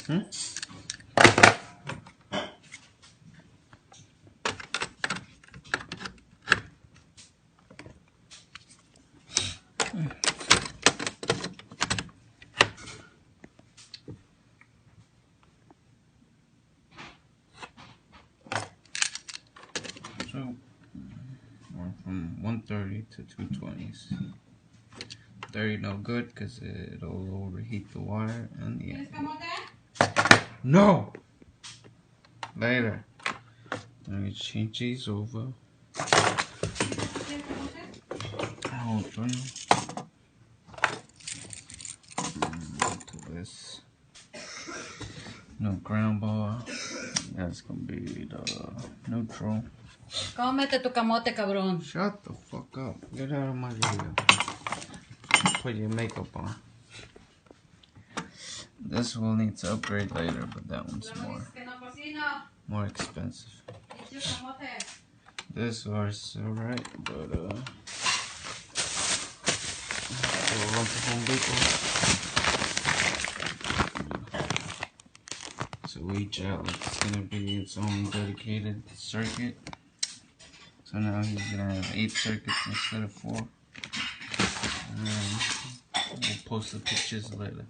Hmm? So, we're from 130 to 220s. 30 no good because it'll overheat the wire and the end. No! Later. Let me change these over. Hold on. To this. No ground bar. That's gonna be the neutral. Cómete tu camote, cabrón. Shut the fuck up. Get out of my video. Put your makeup on. This will need to upgrade later, but that one's more expensive. This was alright, but we'll run to Home Depot. So each outlet is gonna be its own dedicated circuit. So now he's gonna have 8 circuits instead of 4. And we'll post the pictures later.